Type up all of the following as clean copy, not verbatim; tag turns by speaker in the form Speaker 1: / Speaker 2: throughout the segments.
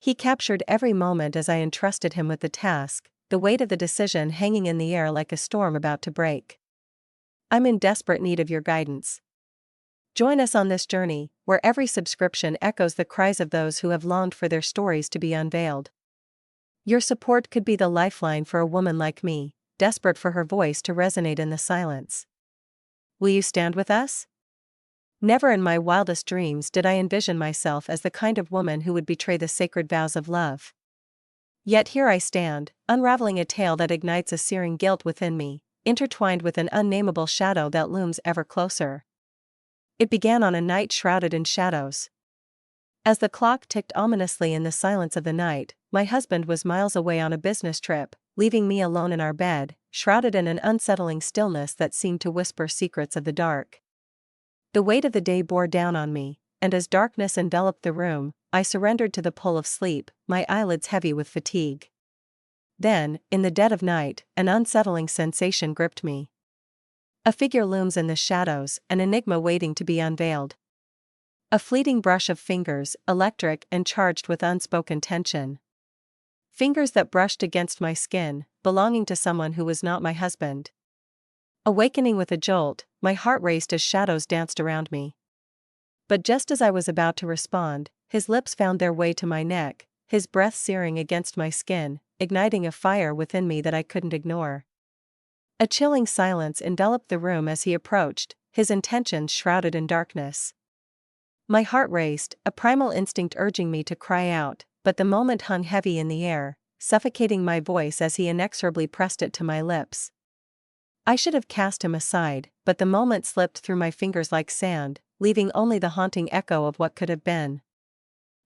Speaker 1: He captured every moment as I entrusted him with the task, the weight of the decision hanging in the air like a storm about to break. I'm in desperate need of your guidance. Join us on this journey, where every subscription echoes the cries of those who have longed for their stories to be unveiled. Your support could be the lifeline for a woman like me, desperate for her voice to resonate in the silence. Will you stand with us? Never in my wildest dreams did I envision myself as the kind of woman who would betray the sacred vows of love. Yet here I stand, unraveling a tale that ignites a searing guilt within me, intertwined with an unnameable shadow that looms ever closer. It began on a night shrouded in shadows. As the clock ticked ominously in the silence of the night, my husband was miles away on a business trip, leaving me alone in our bed, shrouded in an unsettling stillness that seemed to whisper secrets of the dark. The weight of the day bore down on me, and as darkness enveloped the room, I surrendered to the pull of sleep, my eyelids heavy with fatigue. Then, in the dead of night, an unsettling sensation gripped me. A figure looms in the shadows, an enigma waiting to be unveiled. A fleeting brush of fingers, electric and charged with unspoken tension. Fingers that brushed against my skin, belonging to someone who was not my husband. Awakening with a jolt, my heart raced as shadows danced around me. But just as I was about to respond, his lips found their way to my neck, his breath searing against my skin, igniting a fire within me that I couldn't ignore. A chilling silence enveloped the room as he approached, his intentions shrouded in darkness. My heart raced, a primal instinct urging me to cry out, but the moment hung heavy in the air, suffocating my voice as he inexorably pressed it to my lips. I should have cast him aside, but the moment slipped through my fingers like sand, leaving only the haunting echo of what could have been.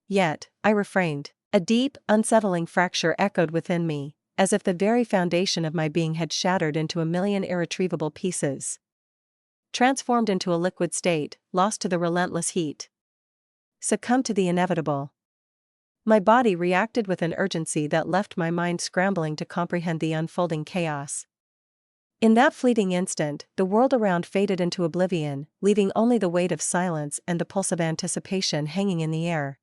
Speaker 1: Yet, I refrained. A deep, unsettling fracture echoed within me, as if the very foundation of my being had shattered into a million irretrievable pieces. Transformed into a liquid state, lost to the relentless heat. Succumbed to the inevitable. My body reacted with an urgency that left my mind scrambling to comprehend the unfolding chaos. In that fleeting instant, the world around faded into oblivion, leaving only the weight of silence and the pulse of anticipation hanging in the air.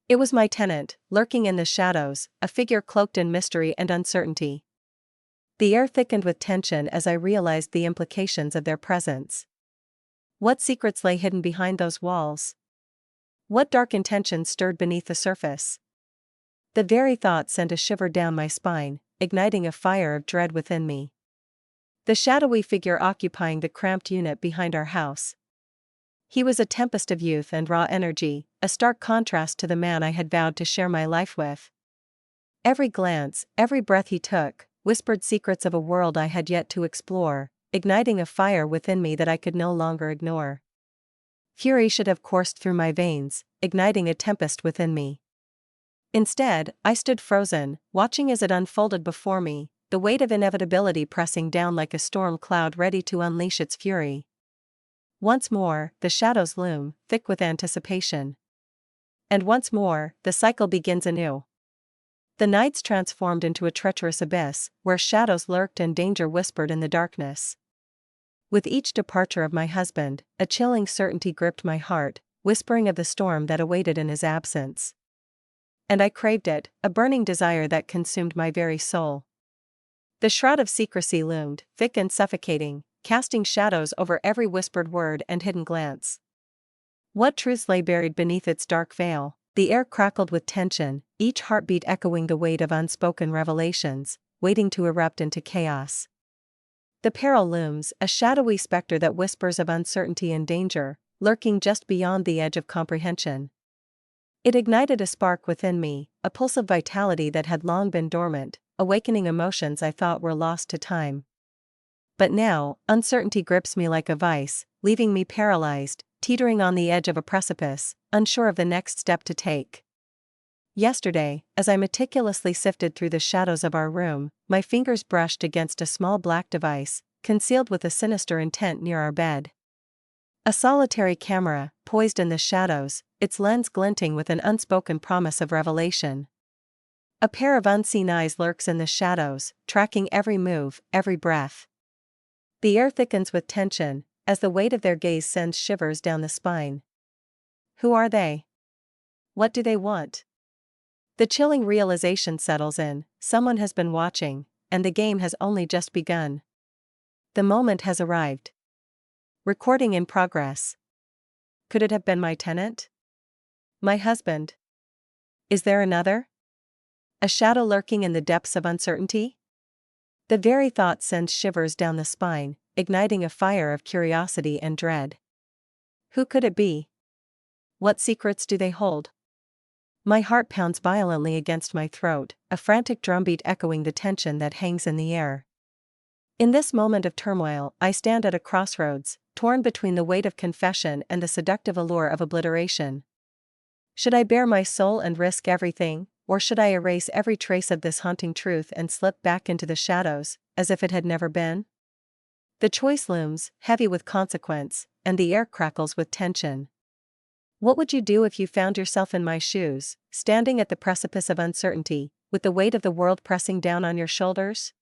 Speaker 1: It was my tenant, lurking in the shadows, a figure cloaked in mystery and uncertainty. The air thickened with tension as I realized the implications of their presence. What secrets lay hidden behind those walls? What dark intentions stirred beneath the surface? The very thought sent a shiver down my spine, igniting a fire of dread within me. The shadowy figure occupying the cramped unit behind our house. He was a tempest of youth and raw energy, a stark contrast to the man I had vowed to share my life with. Every glance, every breath he took, whispered secrets of a world I had yet to explore, igniting a fire within me that I could no longer ignore. Fury should have coursed through my veins, igniting a tempest within me. Instead, I stood frozen, watching as it unfolded before me, the weight of inevitability pressing down like a storm cloud ready to unleash its fury. Once more, the shadows loom, thick with anticipation. And once more, the cycle begins anew. The nights transformed into a treacherous abyss, where shadows lurked and danger whispered in the darkness. With each departure of my husband, a chilling certainty gripped my heart, whispering of the storm that awaited in his absence. And I craved it, a burning desire that consumed my very soul. The shroud of secrecy loomed, thick and suffocating, casting shadows over every whispered word and hidden glance. What truths lay buried beneath its dark veil? The air crackled with tension, each heartbeat echoing the weight of unspoken revelations, waiting to erupt into chaos. The peril looms, a shadowy specter that whispers of uncertainty and danger, lurking just beyond the edge of comprehension. It ignited a spark within me, a pulse of vitality that had long been dormant, awakening emotions I thought were lost to time. But now, uncertainty grips me like a vice, leaving me paralyzed, teetering on the edge of a precipice, unsure of the next step to take. Yesterday, as I meticulously sifted through the shadows of our room, my fingers brushed against a small black device, concealed with a sinister intent near our bed. A solitary camera, poised in the shadows, its lens glinting with an unspoken promise of revelation. A pair of unseen eyes lurks in the shadows, tracking every move, every breath. The air thickens with tension, as the weight of their gaze sends shivers down the spine. Who are they? What do they want? The chilling realization settles in: someone has been watching, and the game has only just begun. The moment has arrived. Recording in progress. Could it have been my tenant? My husband? Is there another? A shadow lurking in the depths of uncertainty? The very thought sends shivers down the spine, igniting a fire of curiosity and dread. Who could it be? What secrets do they hold? My heart pounds violently against my throat, a frantic drumbeat echoing the tension that hangs in the air. In this moment of turmoil, I stand at a crossroads, torn between the weight of confession and the seductive allure of obliteration. Should I bare my soul and risk everything, or should I erase every trace of this haunting truth and slip back into the shadows, as if it had never been? The choice looms, heavy with consequence, and the air crackles with tension. What would you do if you found yourself in my shoes, standing at the precipice of uncertainty, with the weight of the world pressing down on your shoulders?